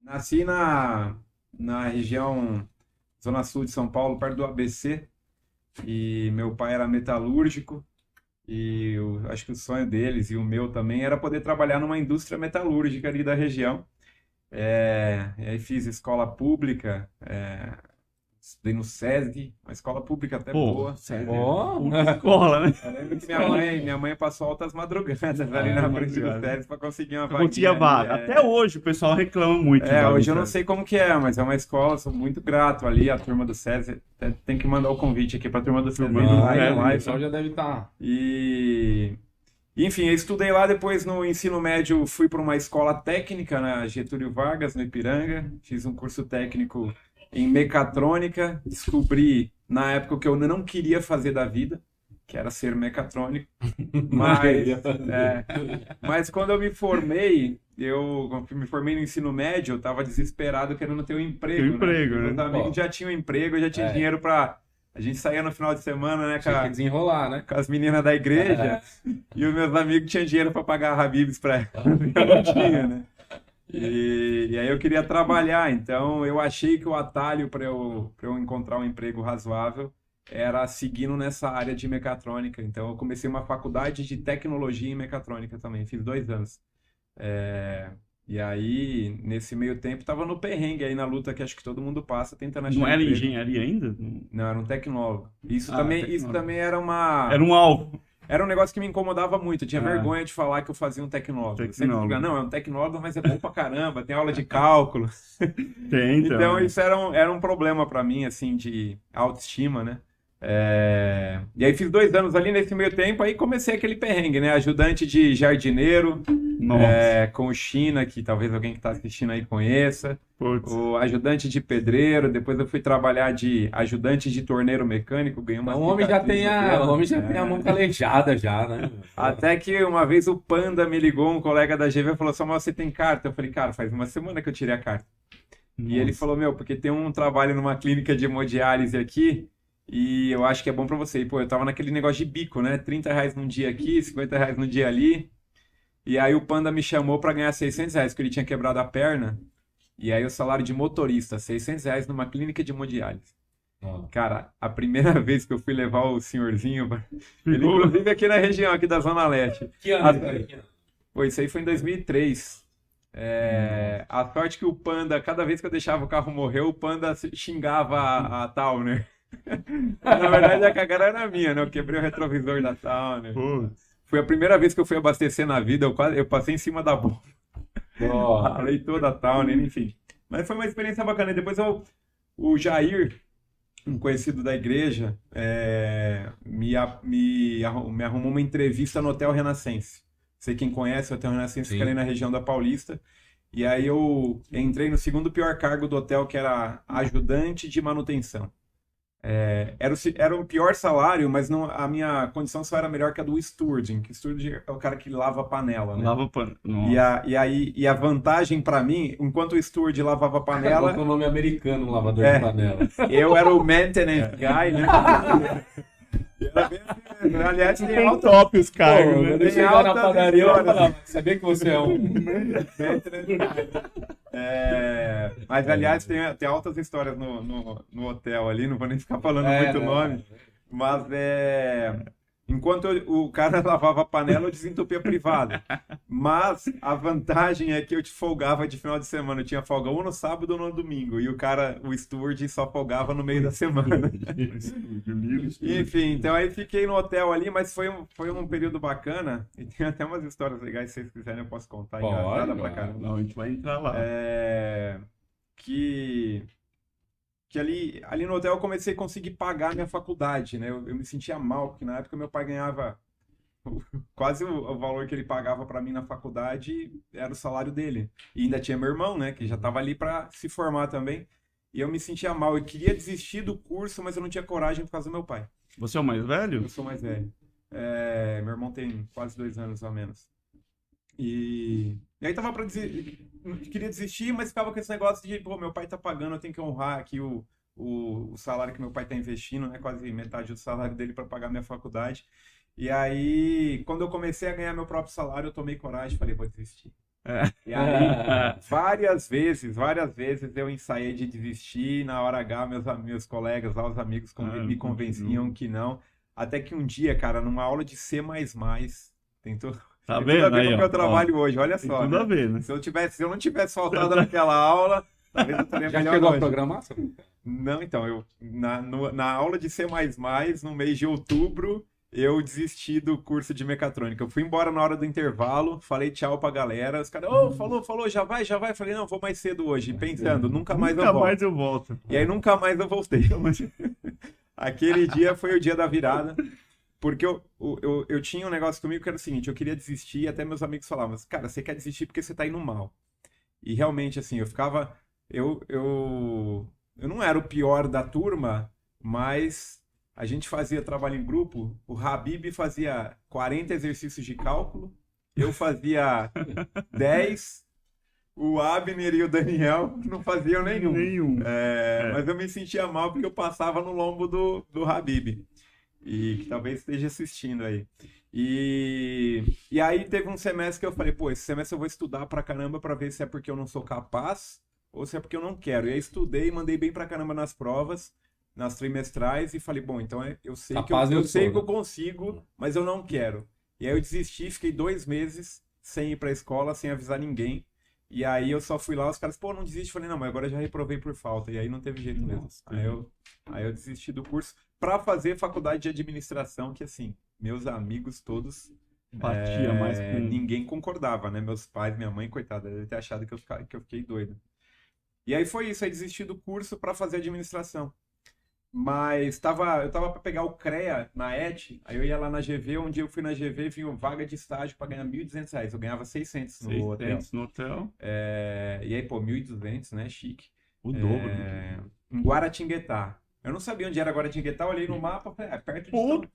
Nasci na região Zona Sul de São Paulo, perto do ABC, e meu pai era metalúrgico, e eu acho que o sonho deles e o meu também era poder trabalhar numa indústria metalúrgica ali da região. E aí fiz escola pública, estudei no SESI, uma escola pública até Pô, boa. sério. Ó, Puta escola, né? Eu lembro que minha mãe passou altas madrugadas ali na frente do Madrugada. SESI para conseguir uma Eu conseguia vaguinha ali. vaga. Até hoje o pessoal reclama muito lá no Hoje eu não César. sei como que é, mas é uma escola, sou muito grato ali, a turma do SESI. Tem que mandar o convite aqui para a turma do SESI Turma do entrar SESI, na o live. pessoal já deve estar. E, enfim, eu estudei lá, depois no ensino médio fui para uma escola técnica na Getúlio Vargas, no Ipiranga. Fiz um curso técnico em mecatrônica. Descobri na época o que eu não queria fazer da vida, que era ser mecatrônico. Mas, mas quando eu me formei, eu me formei no ensino médio, eu estava desesperado querendo ter um emprego, Tem emprego, né? né? Meus amigos já tinham emprego, já tinha dinheiro para... A gente saía no final de semana, né, Tinha que desenrolar, né? com as meninas da igreja, e os meus amigos tinham dinheiro para pagar Habib's para elas, eu não tinha, né? E aí eu queria trabalhar, então eu achei que o atalho para eu encontrar um emprego razoável era seguindo nessa área de mecatrônica. Então eu comecei uma faculdade de tecnologia em mecatrônica também, fiz 2 anos. É, E aí, nesse meio tempo, estava no perrengue aí na luta que acho que todo mundo passa tentando achar Não era emprego. engenharia ainda? Não, era um tecnólogo. Isso Ah, também, tecnólogo. isso também era uma. Era um alvo. Era um negócio que me incomodava muito. Eu tinha Ah. vergonha de falar que eu fazia um tecnólogo. Eu sempre Tecnólogo. digo, não, é um tecnólogo, mas é bom pra caramba, tem aula de cálculo. Tem, Então, né? isso era um problema para mim, assim, de autoestima, né? E aí fiz 2 anos ali nesse meio tempo, aí comecei aquele perrengue, né? Ajudante de jardineiro, Nossa. com o China, que talvez alguém que está assistindo aí conheça. Putz. O ajudante de pedreiro, depois eu fui trabalhar de ajudante de torneiro mecânico, ganhei uma Então, o homem já cicatriz tem no a, dedo. o homem já tem a mão calejada já, né? Até que uma vez o Panda me ligou, um colega da GV, e falou: Samuel, você tem carta? Eu falei: cara, faz uma semana que eu tirei a carta. E ele Nossa. falou: meu, porque tem um trabalho numa clínica de hemodiálise aqui e eu acho que é bom pra você. E, pô, eu tava naquele negócio de bico, né? R$ 30 num dia aqui, R$ 50 no dia ali. E aí o Panda me chamou pra ganhar R$ 600, porque ele tinha quebrado a perna. E aí o salário de motorista, R$ 600 numa clínica de hemodiálise. Ó. Cara, a primeira vez que eu fui levar o senhorzinho, ele Ficou- inclusive aqui na região, aqui da Zona Leste. Que ano isso aí? Pô, isso aí foi em 2003. A sorte que o Panda, cada vez que eu deixava o carro morrer, o Panda xingava a Towner. Na verdade, a cagada era minha, né? Eu quebrei o retrovisor da Towner. Putz. Foi a primeira vez que eu fui abastecer na vida, eu passei em cima da bomba, Ó. ralei toda a Towner, enfim. Mas foi uma experiência bacana. E depois o Jair, um conhecido da igreja, me arrumou uma entrevista no Hotel Renascença. Sei quem conhece, o Hotel Renascença fica Sim. ali na região da Paulista. E aí eu entrei no segundo pior cargo do hotel, que era ajudante de manutenção. Era o pior salário, mas não, a minha condição só era melhor que a do stewarding, que stewarding é o cara que lava a panela, né? Lava pano. E a vantagem pra mim, enquanto o steward lavava a Ela panela, com o nome americano, um lavador É. de panela. eu era o maintenance guy, né? E era bem assim mesmo. Aliás, tem Tem alta top os cargos, Pô, né? quando Tem eu chegar na altas padaria, eu vou histórias. falar, sabia que você é um... Mas, aliás, tem altas histórias no hotel ali, não vou nem ficar falando muito o não, nome. Mas enquanto o cara lavava a panela, eu desentupia a privada. Mas a vantagem é que eu te folgava de final de semana. Eu tinha folga ou no sábado ou no domingo. E o steward, só folgava no meio da semana. Enfim, então aí fiquei no hotel ali, mas foi um período bacana. E tem até umas histórias legais, se vocês quiserem, eu posso contar. Pode, Engraçada pra claro. caramba. Não, a gente vai entrar lá. Que ali no hotel eu comecei a conseguir pagar minha faculdade, né? Eu me sentia mal, porque na época meu pai ganhava quase o valor que ele pagava para mim na faculdade era o salário dele. E ainda tinha meu irmão, né? Que já estava ali para se formar também. E eu me sentia mal. Eu queria desistir do curso, mas eu não tinha coragem por causa do meu pai. Você é o mais velho? Eu sou mais velho. Meu irmão tem quase 2 anos a menos. E aí tava para queria desistir, mas ficava com esse negócio de, pô, meu pai tá pagando, eu tenho que honrar aqui o salário que meu pai tá investindo, né? Quase metade do salário dele para pagar minha faculdade. E aí, quando eu comecei a ganhar meu próprio salário, eu tomei coragem e falei, vou desistir. E aí, várias vezes eu ensaiei de desistir. Na hora H, meus colegas lá, os amigos me convenciam que não. Até que um dia, cara, numa aula de C++, tentou... Tá Tem tudo a vendo ver aí, com o ó? meu trabalho hoje, olha Tem só, tudo a né? ver, né? Se eu não tivesse faltado naquela aula, talvez eu estaria Já melhor chegou a hoje. programar? Não, então, na aula de C++, no mês de outubro, eu desisti do curso de mecatrônica. Eu fui embora na hora do intervalo, falei tchau pra galera. Os caras, falou, já vai. Falei, não, vou mais cedo hoje. Pensando, nunca mais eu Nunca volto. mais eu volto. E aí nunca mais eu voltei. Aquele dia foi o dia da virada. Porque eu tinha um negócio comigo que era o seguinte, eu queria desistir e até meus amigos falavam, mas, cara, você quer desistir porque você tá indo mal. E realmente, assim, eu ficava... Eu não era o pior da turma, mas a gente fazia trabalho em grupo, o Habib fazia 40 exercícios de cálculo, eu fazia 10, o Abner e o Daniel não faziam nenhum. Mas eu me sentia mal porque eu passava no lombo do Habib. E que talvez esteja assistindo aí. E aí teve um semestre que eu falei, pô, esse semestre eu vou estudar pra caramba pra ver se é porque eu não sou capaz ou se é porque eu não quero. E aí estudei, mandei bem pra caramba nas provas, nas trimestrais, e falei, bom, então eu sei Capaz eu eu sei sou, que eu né? consigo, mas eu não quero. E aí eu desisti, fiquei 2 meses sem ir pra escola, sem avisar ninguém. E aí eu só fui lá, os caras, pô, não desiste. Falei, não, mas agora eu já reprovei por falta. E aí não teve jeito mesmo. Nossa, Aí eu desisti do curso pra fazer faculdade de administração, que assim, meus amigos todos, Batia mais com... ninguém concordava, né? Meus pais, minha mãe, coitada, devem ter achado que eu fiquei doido. E aí foi isso, aí desisti do curso pra fazer administração. Mas eu tava pra pegar o CREA na ET, aí eu ia lá na GV, um dia eu fui na GV, vinha vaga de estágio pra ganhar R$ 1.200. Eu ganhava 600 no hotel. 600 no hotel. E aí, pô, 1.200, né? Chique. O dobro. Né? Em Guaratinguetá. Eu não sabia onde era Guaratinguetá, olhei no mapa, falei, perto de Puta,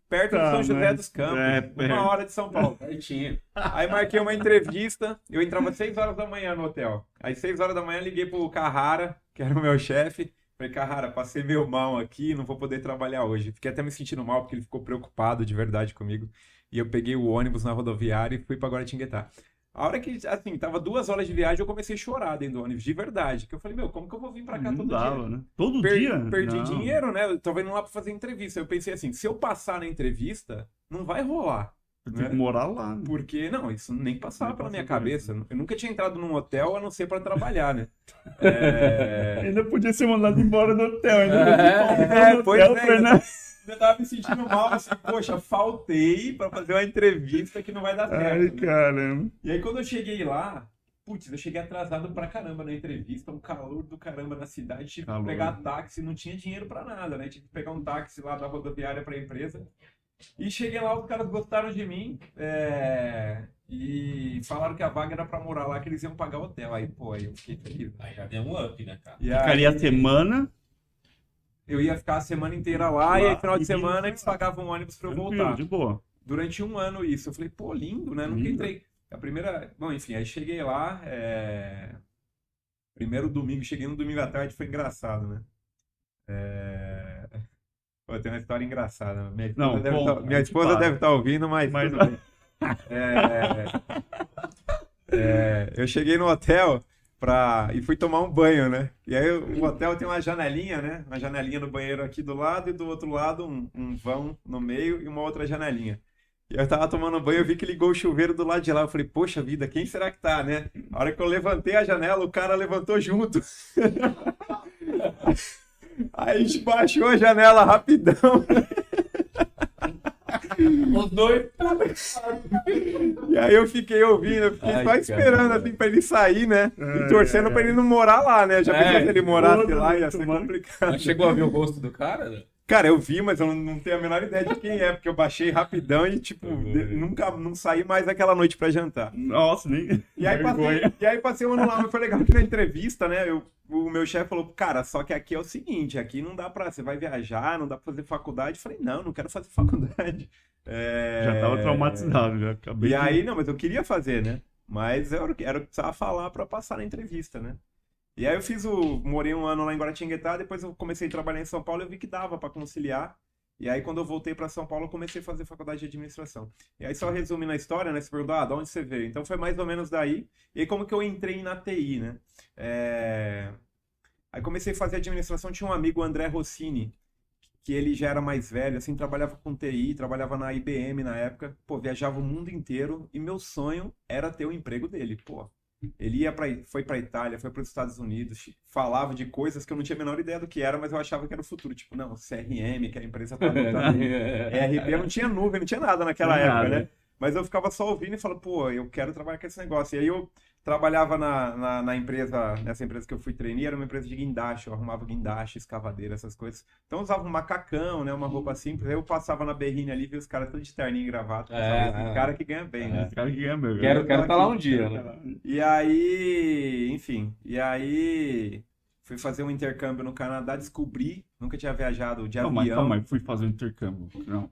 São José né? dos Campos, É, 1 hora de São Paulo. Pertinho. Aí marquei uma entrevista, eu entrava às 6 horas da manhã no hotel. Aí 6 horas da manhã liguei pro Carrara, que era o meu chefe. Falei, Carrara, passei meio mal aqui, não vou poder trabalhar hoje. Fiquei até me sentindo mal, porque ele ficou preocupado de verdade comigo. E eu peguei o ônibus na rodoviária e fui pra Guaratinguetá. A hora que, assim, tava 2 horas de viagem, eu comecei a chorar dentro do ônibus, de verdade. Que eu falei, meu, como que eu vou vir pra cá Não todo dava, dia? né? Todo dia? Perdi Não. dinheiro, né? Eu tava indo lá pra fazer entrevista. Eu pensei assim, se eu passar na entrevista, não vai rolar. Eu tenho que morar lá. Né? Porque, não, isso nem passava Nem pela minha passou por cabeça. Eu nunca tinha entrado num hotel a não ser pra trabalhar, né? Ainda podia ser mandado embora do hotel. Ainda Pois hotel, é, né? eu tava me sentindo mal, assim, poxa, faltei pra fazer uma entrevista que não vai dar certo. Ai, né? caramba. E aí quando eu cheguei lá, putz, eu cheguei atrasado pra caramba na entrevista, um calor do caramba na cidade, tive que Calor. pegar táxi, não tinha dinheiro pra nada, né? Tive que pegar um táxi lá da rodoviária pra empresa. E cheguei lá, os caras gostaram de mim, e falaram que a vaga era pra morar lá, que eles iam pagar o hotel. Aí, pô, aí eu fiquei feliz. Aí já deu um up, né, cara? E Ficaria a aí, semana. eu ia ficar a semana inteira lá, e aí final de semana eles pagavam um ônibus pra eu Tranquilo, voltar. de boa. Durante 1 ano isso. Eu falei, pô, lindo, né? Nunca Lindo. entrei. A primeira... Bom, enfim, aí cheguei lá, primeiro domingo, cheguei no domingo à tarde, foi engraçado, né? Pô, tem uma história engraçada. Minha esposa Não, deve conta, tá... Minha a gente esposa para. deve estar ouvindo, mas Mas tudo bem. Eu cheguei no hotel e fui tomar um banho, né? E aí o hotel tem uma janelinha, né? Uma janelinha no banheiro aqui do lado e do outro lado um vão no meio e uma outra janelinha. E eu tava tomando banho, eu vi que ligou o chuveiro do lado de lá. Eu falei, poxa vida, quem será que tá, né? A hora que eu levantei a janela, o cara levantou junto. Aí a gente baixou a janela rapidão. Os dois. E aí eu fiquei ouvindo, eu fiquei Ai, só esperando cara. assim pra ele sair, né? E torcendo pra ele não morar lá, né? Já pensou se ele morasse lá, ia ser complicado. Mas chegou a ver o rosto do cara? Né? Cara, eu vi, mas eu não tenho a menor ideia de quem é, porque eu baixei rapidão e, tipo, nunca não saí mais aquela noite pra jantar. Nossa, nem. E aí vergonha. passei o ano lá, mas foi legal que na entrevista, né? O meu chefe falou, cara, só que aqui é o seguinte, aqui não dá pra. Você vai viajar, não dá pra fazer faculdade. Eu falei, não quero fazer faculdade. Já tava traumatizado, já acabei. E aí, não, mas eu queria fazer, né? Mas era o que precisava falar pra passar na entrevista, né? E aí morei 1 ano lá em Guaratinguetá, depois eu comecei a trabalhar em São Paulo e eu vi que dava pra conciliar. E aí, quando eu voltei para São Paulo, eu comecei a fazer faculdade de administração. E aí, só resumindo a história, né? Você perguntou, de onde você veio? Então, foi mais ou menos daí. E aí, como que eu entrei na TI, né? Aí, comecei a fazer administração. Tinha um amigo, o André Rossini, que ele já era mais velho, assim, trabalhava com TI, trabalhava na IBM na época. Pô, viajava o mundo inteiro. E meu sonho era ter o emprego dele, pô. Ele foi para Itália, foi para os Estados Unidos, falava de coisas que eu não tinha a menor ideia do que era, mas eu achava que era o futuro. Tipo, não, CRM, que a empresa tá adotando. ERP, não tinha nuvem, não tinha nada naquela época, né? Mas eu ficava só ouvindo e falava, pô, eu quero trabalhar com esse negócio. E aí eu trabalhava na empresa, nessa empresa que eu fui trainee, era uma empresa de guindaste, eu arrumava guindaste, escavadeira, essas coisas. Então eu usava um macacão, né, uma roupa simples, aí eu passava na berrine ali, via os caras todos de terninho e gravata. Esse cara que ganha bem, né? Esse cara que ganha mesmo. Quero estar lá um dia, né? E aí, enfim, fui fazer um intercâmbio no Canadá, descobri, nunca tinha viajado de avião. Calma aí, fui fazer um intercâmbio. Não.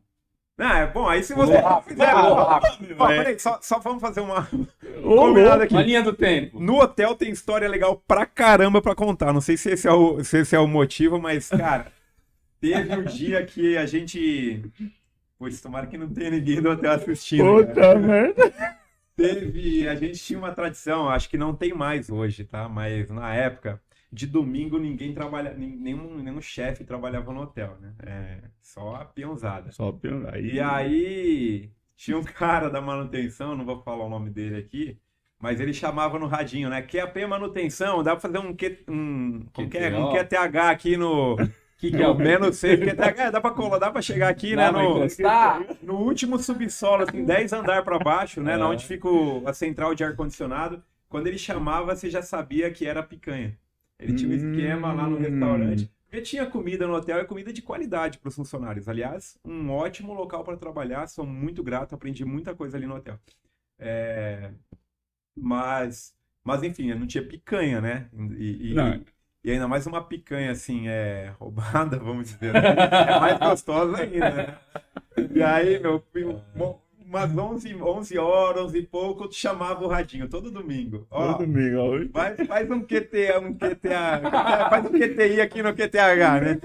Bom, aí se você fizer... Peraí, só vamos fazer uma... combinado aqui. Uma linha do tempo. No hotel tem história legal pra caramba pra contar. Não sei se esse é o motivo, mas, cara, teve um dia que a gente... Putz, tomara que não tenha ninguém do hotel assistindo. Puta merda. A gente tinha uma tradição, acho que não tem mais hoje, tá? Mas na época, de domingo, ninguém trabalha, nenhum chefe trabalhava no hotel, né? Só a peãozada. Só peãozada. E aí, tinha um cara da manutenção, não vou falar o nome dele aqui, mas ele chamava no radinho, né? QAP manutenção, dá pra fazer um QTH aqui no... Que é o menos 6, QTH, dá pra colar, dá pra chegar aqui, né? No último subsolo, assim, 10 andares pra baixo, né? Onde fica a central de ar-condicionado. Quando ele chamava, você já sabia que era picanha. Ele tinha um esquema lá no restaurante. Porque tinha comida no hotel e comida de qualidade para os funcionários. Aliás, um ótimo local para trabalhar. Sou muito grato, aprendi muita coisa ali no hotel. Mas enfim, não tinha picanha, né? E ainda mais uma picanha, assim, roubada, vamos dizer. Né? É mais gostosa ainda, né? E aí, umas 11 horas, 11 e pouco, eu te chamava o radinho, todo domingo. Ó, todo domingo. Faz um QTA, faz um QTI aqui no QTH, né?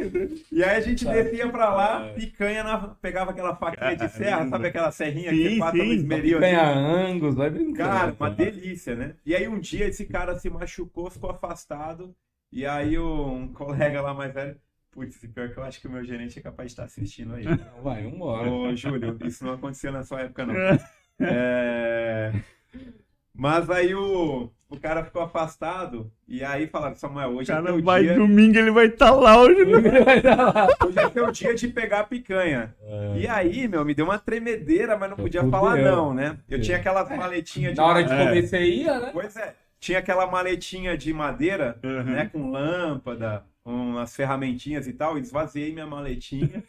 E aí a gente descia pra lá, picanha, pegava aquela faquinha de serra, sabe aquela serrinha que você passa no esmeril? Picanha Angus, vai brincando. Cara, uma delícia, né? E aí um dia esse cara se machucou, ficou afastado. E aí um colega lá mais velho, putz, pior que eu acho que o meu gerente é capaz de estar assistindo aí. Vai, vambora. Ô, Júlio, isso não aconteceu na sua época, não. Mas aí o cara ficou afastado, e aí falaram, Samuel, hoje é teu dia... Domingo ele vai estar lá, hoje Hoje é teu dia de pegar a picanha. E aí, me deu uma tremedeira, mas não podia falar não, né? Eu tinha aquelas maletinhas de... Na hora de comer você ia, né? Pois é. Tinha aquela maletinha de madeira, né, com lâmpada, umas ferramentinhas e tal. Esvaziei minha maletinha.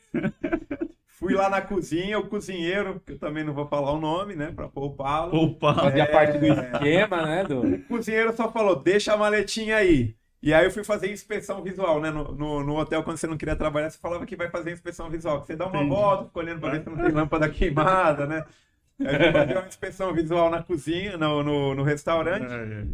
Fui lá na cozinha, o cozinheiro, que eu também não vou falar o nome, né, pra poupá-lo. Fazia parte do esquema, né? O cozinheiro só falou, deixa a maletinha aí. E aí eu fui fazer inspeção visual, né? No hotel, quando você não queria trabalhar, você falava que vai fazer inspeção visual. Você dá uma volta, fica olhando pra ver se não tem lâmpada queimada, né? Aí eu fui fazer uma inspeção visual na cozinha, no restaurante.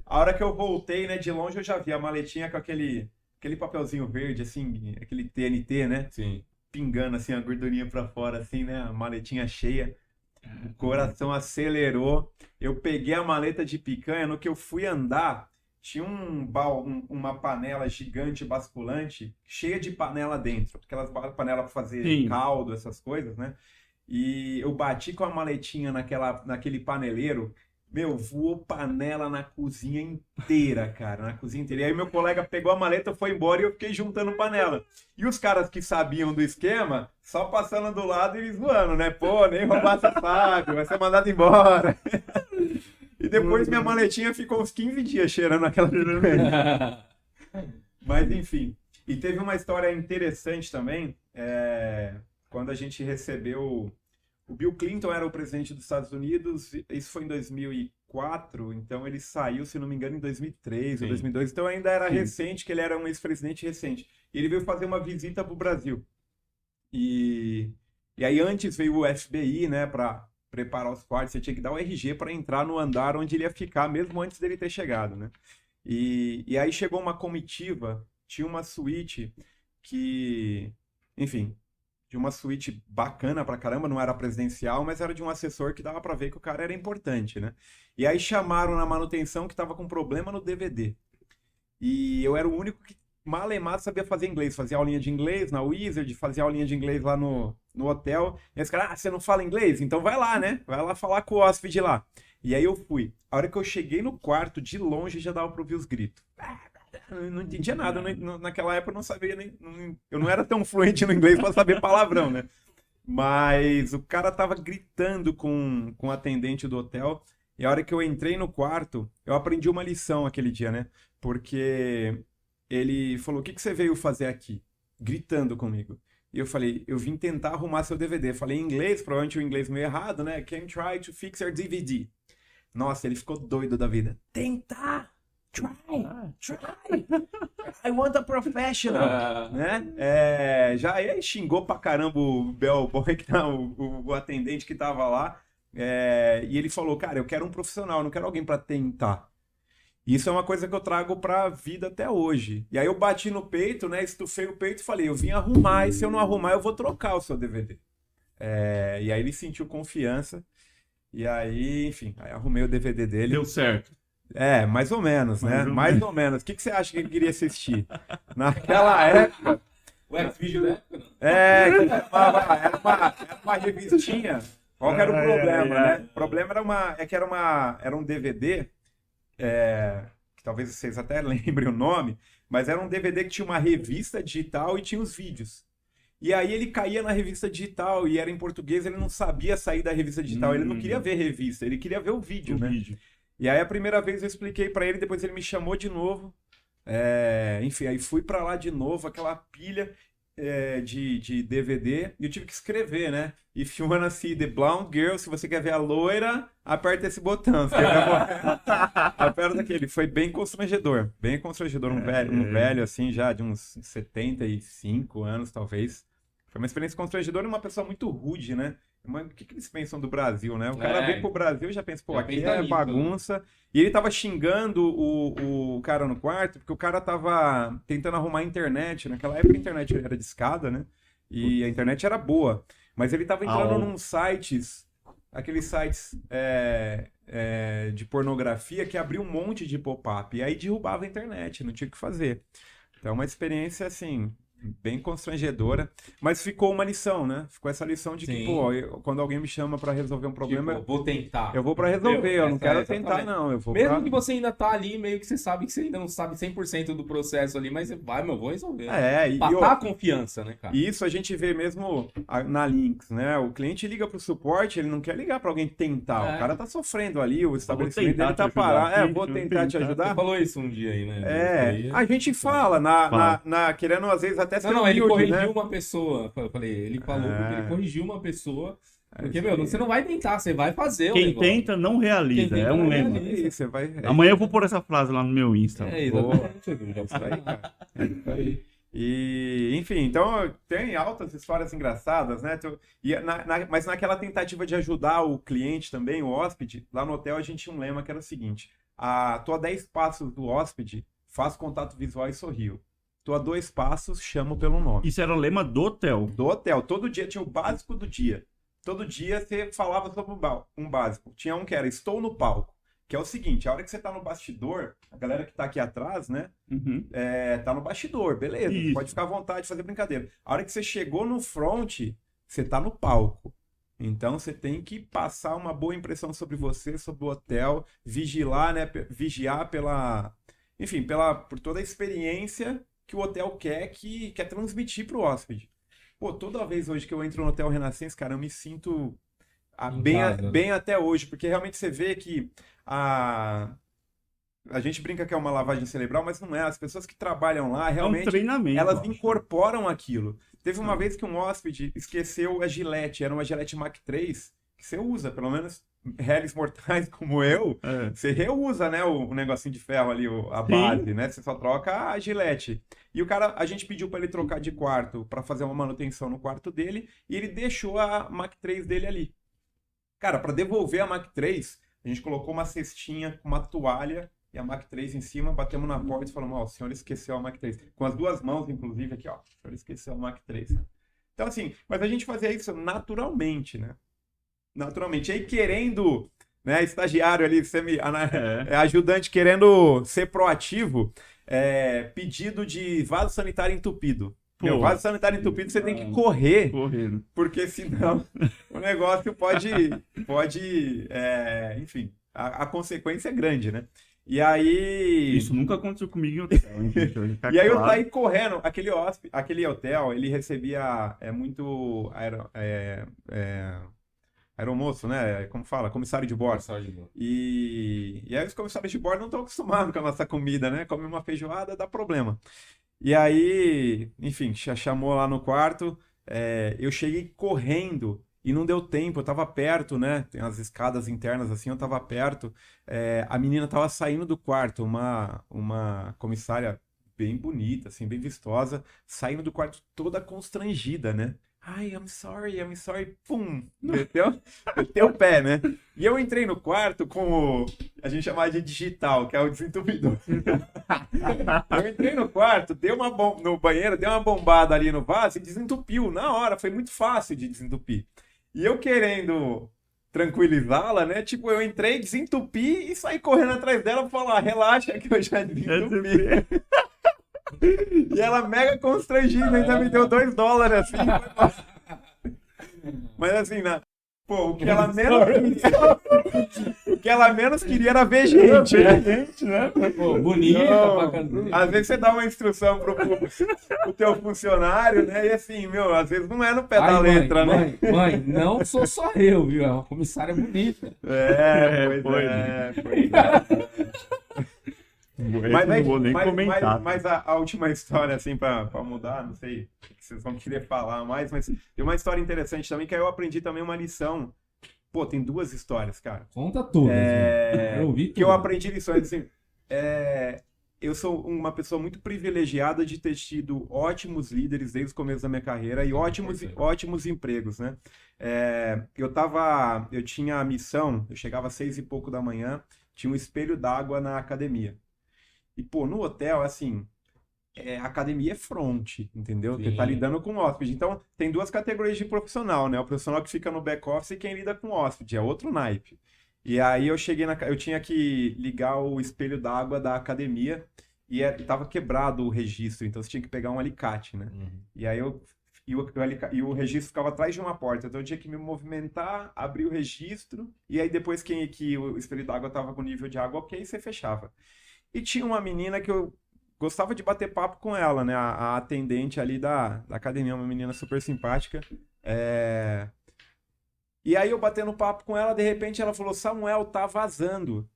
A hora que eu voltei, né, de longe, eu já vi a maletinha com aquele papelzinho verde, assim, aquele TNT, né? Sim. Pingando, assim, a gordurinha pra fora, assim, né? A maletinha cheia. O coração acelerou. Eu peguei a maleta de picanha, no que eu fui andar, tinha uma panela gigante basculante, cheia de panela dentro. Aquelas panelas pra fazer caldo, essas coisas, né? E eu bati com a maletinha naquele paneleiro, voou panela na cozinha inteira, cara, na cozinha inteira. E aí meu colega pegou a maleta, foi embora e eu fiquei juntando panela. E os caras que sabiam do esquema, só passando do lado e zoando, né? Pô, nem roubar você sabe, vai ser mandado embora. E depois minha maletinha ficou uns 15 dias cheirando aquela picanha. Mas enfim. E teve uma história interessante também, quando a gente recebeu... O Bill Clinton era o presidente dos Estados Unidos, isso foi em 2004, então ele saiu, se não me engano, em 2003 ou 2002, então ainda era recente, que ele era um ex-presidente recente. E ele veio fazer uma visita para o Brasil. E aí antes veio o FBI, né, para preparar os quartos, você tinha que dar o RG para entrar no andar onde ele ia ficar, mesmo antes dele ter chegado, né? E aí chegou uma comitiva, tinha uma suíte que, enfim... de uma suíte bacana pra caramba, não era presidencial, mas era de um assessor que dava pra ver que o cara era importante, né? E aí chamaram na manutenção que tava com problema no DVD. E eu era o único que malemar sabia fazer inglês. Fazia aulinha de inglês na Wizard, fazia aulinha de inglês lá no hotel. E esse cara, você não fala inglês? Então vai lá, né? Vai lá falar com o hóspede lá. E aí eu fui. A hora que eu cheguei no quarto, de longe já dava pra ouvir os gritos. Eu não entendia nada. Naquela época eu não sabia nem... eu não era tão fluente no inglês pra saber palavrão, né? Mas o cara tava gritando com o atendente do hotel. E a hora que eu entrei no quarto, eu aprendi uma lição aquele dia, né? Porque ele falou, o que você veio fazer aqui? Gritando comigo. E eu falei, eu vim tentar arrumar seu DVD. Falei em inglês, provavelmente o inglês meio errado, né? Can try to fix your DVD. Nossa, ele ficou doido da vida. Tentar! Try! I want a professional! Né? Já ele xingou pra caramba o bellboy, o atendente que tava lá. E ele falou, cara, eu quero um profissional, não quero alguém pra tentar. Isso é uma coisa que eu trago pra vida até hoje. E aí eu bati no peito, né? Estufei o peito e falei, eu vim arrumar, e se eu não arrumar, eu vou trocar o seu DVD. E aí ele sentiu confiança. E aí, enfim, aí arrumei o DVD dele. Deu certo. Mais ou menos, né? Mais ou menos. O que você acha que ele queria assistir? Naquela época... O X-Video, né? Era uma revistinha. Qual que era o problema, né? O problema era um DVD... que talvez vocês até lembrem o nome, mas era um DVD que tinha uma revista digital e tinha os vídeos. E aí ele caía na revista digital e era em português, ele não sabia sair da revista digital, ele não queria ver revista, ele queria ver o vídeo, né? E aí a primeira vez eu expliquei pra ele, depois ele me chamou de novo. Enfim, aí fui pra lá de novo, aquela pilha de DVD, e eu tive que escrever, né? If you wanna see the blonde girl, se você quer ver a loira, aperta esse botão. Se quer ver aperta aquele. Foi bem constrangedor, um velho assim, já de uns 75 anos, talvez. Foi uma experiência constrangedora e uma pessoa muito rude, né? Mas o que eles pensam do Brasil, né? O cara vem pro Brasil e já pensa, pô, aqui é bagunça. E ele tava xingando o cara no quarto, porque o cara tava tentando arrumar a internet. Naquela época a internet era de escada, né? E a internet era boa. Mas ele tava entrando num sites, aqueles sites de pornografia que abriu um monte de pop-up. E aí derrubava a internet, não tinha o que fazer. Então é uma experiência, assim... bem constrangedora, mas ficou uma lição, né? Ficou essa lição de que, quando alguém me chama pra resolver um problema, tipo, vou tentar. Eu vou pra resolver, eu não quero tentar, não. Eu vou mesmo que você ainda tá ali, meio que você sabe que você ainda não sabe 100% do processo ali, mas você vai, vou resolver. Passar a confiança, né, cara? E isso a gente vê mesmo na Lynx, né? O cliente liga pro suporte, ele não quer ligar pra alguém tentar. O cara tá sofrendo ali, o estabelecimento dele tá parado. Vou tentar te ajudar. Você falou isso um dia aí, né? A gente fala, querendo às vezes até ser não, ele humilde, corrigiu né? uma pessoa. Eu falei, ele falou, ele corrigiu uma pessoa. Porque, você não vai tentar, você vai fazer o negócio. Quem tenta não realiza, é um lema. Você vai... Amanhã eu vou pôr essa frase lá no meu Insta. Exatamente. Isso aí, cara. Isso aí. E, enfim, então tem altas histórias engraçadas, né? Mas naquela tentativa de ajudar o cliente também, o hóspede, lá no hotel a gente tinha um lema que era o seguinte: tô a 10 passos do hóspede, faço contato visual e sorrio. Tô a 2 passos, chamo pelo nome. Isso era o lema do hotel. Do hotel. Todo dia tinha o básico do dia. Todo dia você falava sobre um básico. Tinha um que era estou no palco. Que é o seguinte, a hora que você tá no bastidor, a galera que tá aqui atrás, né? Tá no bastidor, beleza. Isso. Pode ficar à vontade de fazer brincadeira. A hora que você chegou no front, você tá no palco. Então você tem que passar uma boa impressão sobre você, sobre o hotel, vigiar, né? Vigiar por toda a experiência que o hotel quer transmitir pro hóspede. Pô, toda vez hoje que eu entro no Hotel Renascença, cara, eu me sinto bem até hoje, porque realmente você vê que a gente brinca que é uma lavagem cerebral, mas não é. As pessoas que trabalham lá, realmente, elas incorporam aquilo. Teve uma vez que um hóspede esqueceu a Gillette, era uma Gillette Mach 3, que você usa, pelo menos réis mortais como eu, você reusa, né, o negocinho de ferro ali, a base, né? Você só troca a Gillette. E o cara, a gente pediu para ele trocar de quarto para fazer uma manutenção no quarto dele, e ele deixou a Mach 3 dele ali. Cara, para devolver a Mach 3, a gente colocou uma cestinha com uma toalha e a Mach 3 em cima, batemos na porta e falamos, o senhor esqueceu a Mach 3. Com as 2 mãos, inclusive, aqui, o senhor esqueceu a Mach 3. Então, assim, mas a gente fazia isso naturalmente, né? Naturalmente. E aí, querendo, né, estagiário ali, ajudante, querendo ser proativo, pedido de vaso sanitário entupido. Meu, vaso sanitário entupido, você tem que correr, porque senão o negócio pode enfim, a consequência é grande, né? E aí... Isso nunca aconteceu comigo em hotel, hein, gente? E aí eu saí correndo. Aquele hotel, ele recebia muito aeromoço, né? Como fala? Comissário de bordo. E aí os comissários de bordo não estão acostumados com a nossa comida, né? Come uma feijoada, dá problema. E aí, enfim, chamou lá no quarto. Eu cheguei correndo. E não deu tempo, eu tava perto, né? Tem as escadas internas assim, eu tava perto. A menina tava saindo do quarto, uma comissária bem bonita, assim, bem vistosa, saindo do quarto toda constrangida, né? Ai, I'm sorry. Pum! Meteu o pé, né? E eu entrei no quarto com a gente chamava de digital, que é o desentupidor. Eu entrei no quarto, no banheiro, dei uma bombada ali no vaso e desentupiu na hora. Foi muito fácil de desentupir. E eu querendo tranquilizá-la, né? Tipo, eu entrei, desentupi e saí correndo atrás dela pra falar, relaxa que eu já desentupi. E ela mega constrangida, ainda me deu $2 assim. Mas assim, pô, o que ela menos queria era ver gente, né? Pô, bonita pra caramba. Às vezes você dá uma instrução pro teu funcionário, né? E assim, meu, às vezes não é no pé da letra, né? Mãe, não sou só eu, viu? É uma comissária bonita. Pois é. Não vou nem comentar. Mas a última história, assim, pra mudar, não sei o que vocês vão querer falar mais, mas tem uma história interessante também, que aí eu aprendi também uma lição. Pô, tem 2 histórias, cara. Conta todas. Eu ouvi tudo. Que eu aprendi lições, assim, eu sou uma pessoa muito privilegiada de ter tido ótimos líderes desde o começo da minha carreira e ótimos empregos, né? Eu tinha a missão, eu chegava às 6 e pouco da manhã, tinha um espelho d'água na academia. E, pô, no hotel, assim, a academia é front, entendeu? Sim. Você tá lidando com hóspede. Então, tem 2 categorias de profissional, né? O profissional que fica no back-office e quem lida com hóspede. É outro naipe. E aí eu tinha que ligar o espelho d'água da academia e tava quebrado o registro, então você tinha que pegar um alicate, né? Uhum. E aí e o registro ficava atrás de uma porta, então eu tinha que me movimentar, abrir o registro, e aí depois que o espelho d'água tava com nível de água ok, você fechava. E tinha uma menina que eu gostava de bater papo com ela, né? A atendente ali da academia, uma menina super simpática. E aí eu batendo papo com ela, de repente ela falou, Samuel, tá vazando.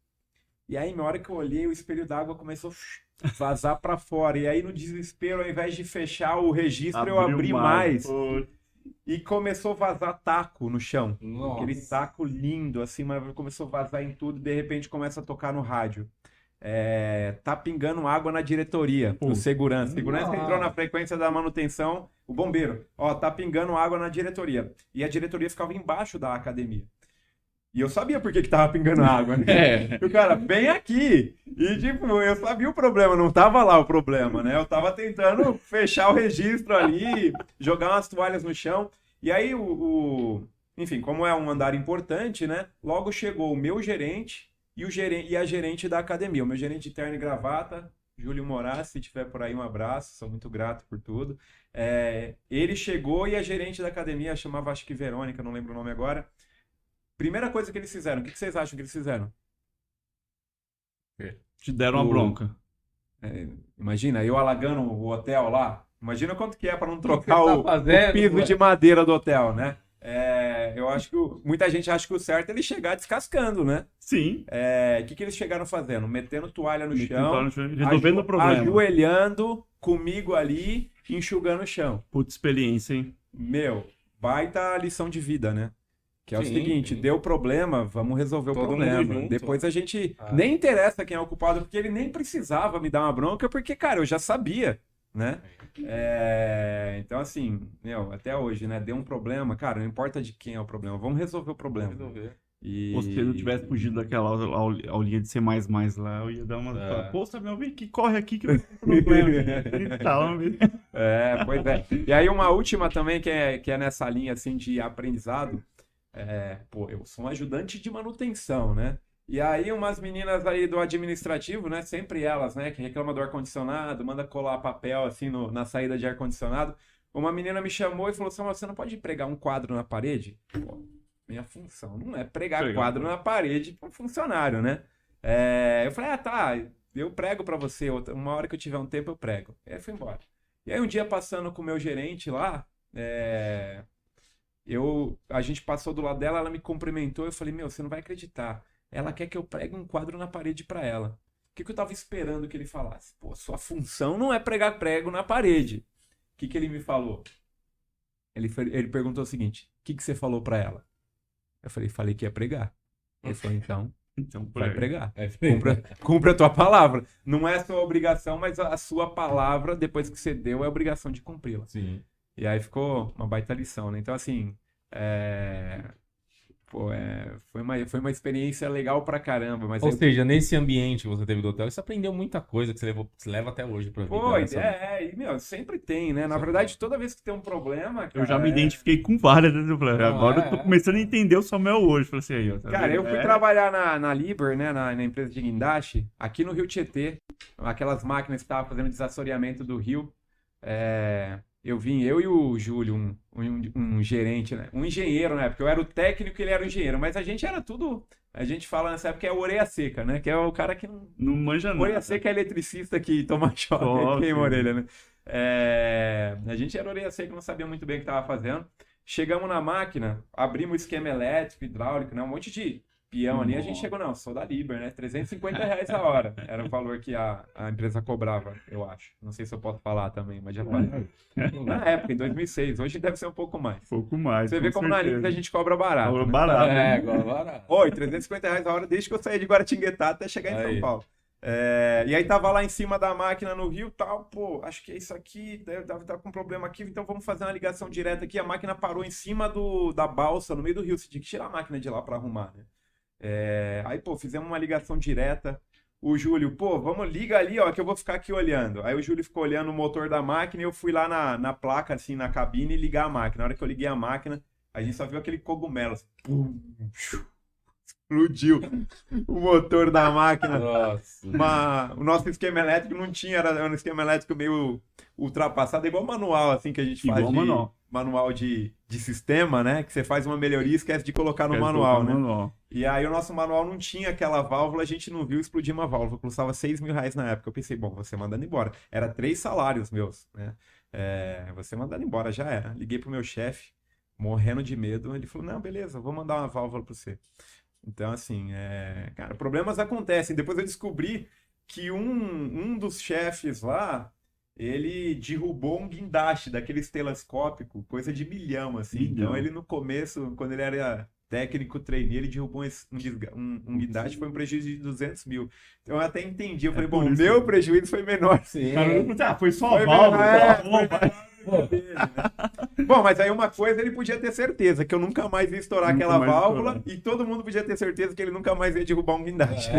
E aí, na hora que eu olhei, o espelho d'água começou a vazar pra fora. E aí, no desespero, ao invés de fechar o registro, eu abri mais. E começou a vazar taco no chão. Nossa. Aquele taco lindo, assim, mas começou a vazar em tudo. De repente, começa a tocar no rádio. Tá pingando água na diretoria, o segurança. Segurança entrou na frequência da manutenção, o bombeiro. Tá pingando água na diretoria. E a diretoria ficava embaixo da academia. E eu sabia por que tava pingando água, né? O cara, bem aqui. E, tipo, eu sabia o problema, não tava lá o problema, né? Eu tava tentando fechar o registro ali, jogar umas toalhas no chão. E aí, enfim, como é um andar importante, né? Logo chegou o meu gerente e a gerente da academia. O meu gerente de terno e gravata, Júlio Moraes, se tiver por aí, um abraço. Sou muito grato por tudo. Ele chegou e a gerente da academia, chamava, acho que Verônica, não lembro o nome agora. Primeira coisa que eles fizeram, o que vocês acham que eles fizeram? Te deram uma bronca. Imagina, eu alagando o hotel lá. Imagina quanto que é para não trocar o fazendo, piso de madeira do hotel, né? Eu acho que muita gente acha que o certo é ele chegar descascando, né? Sim. O que eles chegaram fazendo? Metendo toalha no chão, resolvendo o problema. Ajoelhando comigo ali, enxugando o chão. Puta experiência, hein? Meu, baita lição de vida, né? Que é o seguinte, deu problema, vamos resolver o problema. Depois a gente nem interessa quem é o culpado, porque ele nem precisava me dar uma bronca, porque, cara, eu já sabia, né? Então, assim, até hoje, né? Deu um problema, cara, não importa de quem é o problema, vamos resolver o problema. Ou se eu não tivesse fugido daquela aulinha de C++ lá, eu ia dar uma... Pô, Samuel, vem aqui, corre aqui que eu tenho problema. Pois é. E aí uma última também que é nessa linha assim de aprendizado. Eu sou um ajudante de manutenção, né? E aí umas meninas aí do administrativo, né? Sempre elas, né? Que reclamam do ar-condicionado, manda colar papel assim na saída de ar-condicionado. Uma menina me chamou e falou assim, você não pode pregar um quadro na parede? Pô, minha função não é pregar quadro na parede para um funcionário, né? Eu falei, tá, eu prego para você. Uma hora que eu tiver um tempo eu prego. E aí fui embora. E aí um dia passando com o meu gerente lá, a gente passou do lado dela, ela me cumprimentou, eu falei, você não vai acreditar. Ela quer que eu pregue um quadro na parede para ela. O que eu tava esperando que ele falasse? Pô, sua função não é pregar prego na parede. O que ele me falou? Ele perguntou o seguinte, o que você falou para ela? Eu falei que ia pregar. Ele falou, então vai pregar. Cumpre a tua palavra. Não é a sua obrigação, mas a sua palavra, depois que você deu, é a obrigação de cumpri-la. Sim. E aí ficou uma baita lição, né? Então, assim, foi uma experiência legal pra caramba. Mas Ou seja, nesse ambiente que você teve do hotel, você aprendeu muita coisa que você leva até hoje pra vida. E, sempre tem, né? Na verdade, toda vez que tem um problema... Cara, eu já me identifiquei com várias, né? Agora eu tô começando a entender o Samuel hoje. Falei assim, aí, ó, cara, eu fui trabalhar na Liber, né? Na empresa de guindaste, aqui no Rio Tietê. Aquelas máquinas que estavam fazendo desassoreamento do rio. Eu e o Júlio, um gerente, né? Um engenheiro, né? Porque eu era o técnico e ele era o engenheiro. Mas a gente era tudo... A gente fala nessa época que é o orelha seca, né? Que é o cara que não manja nada. Orelha seca é eletricista que toma choque e queima a orelha, né? A gente era orelha seca, não sabia muito bem o que estava fazendo. Chegamos na máquina, abrimos o esquema elétrico, hidráulico, né? Um monte de peão ali. A gente chegou, sou da Liber, né? R$350 a hora. Era o valor que a empresa cobrava, eu acho. Não sei se eu posso falar também, mas já falei. Na época, em 2006. Hoje deve ser um pouco mais. Você vê como na Liber a gente cobra barato. Cobra né? barato. Cobra barato. Oi, R$350 a hora desde que eu saí de Guaratinguetá até chegar em São Paulo. E aí tava lá em cima da máquina no rio, tal, pô, acho que é isso aqui, tá com problema aqui, então vamos fazer uma ligação direta aqui. A máquina parou em cima da balsa, no meio do rio, você tinha que tirar a máquina de lá para arrumar, né? Aí, pô, fizemos uma ligação direta. O Júlio, pô, liga ali, ó, que eu vou ficar aqui olhando. Aí o Júlio ficou olhando o motor da máquina e eu fui lá na placa, assim, na cabine e ligar a máquina. Na hora que eu liguei a máquina, a gente só viu aquele cogumelo, assim, pum, explodiu o motor da máquina. Nossa. O nosso esquema elétrico não tinha, era um esquema elétrico meio ultrapassado, igual manual, assim, que a gente faz manual de sistema, né? Que você faz uma melhoria e esquece de colocar no manual, né? E aí o nosso manual não tinha aquela válvula, a gente não viu explodir uma válvula, custava R$6.000 na época. Eu pensei, bom, você mandando embora. Era 3 salários meus, né? Você mandando embora, já era. Liguei pro meu chefe, morrendo de medo, ele falou, não, beleza, vou mandar uma válvula pra você. Então, assim, cara, problemas acontecem. Depois eu descobri que um dos chefes lá, ele derrubou um guindaste daqueles telescópico, coisa de milhão, assim. Então, ele no começo, quando ele era técnico trainee, ele derrubou um guindaste, foi um prejuízo de 200 mil. Então, eu até entendi. Eu falei, bom, o meu prejuízo foi menor. Sim. Foi só a válvula. Bom, mas aí uma coisa ele podia ter certeza, que eu nunca mais ia estourar aquela válvula e todo mundo podia ter certeza que ele nunca mais ia derrubar um guindaste.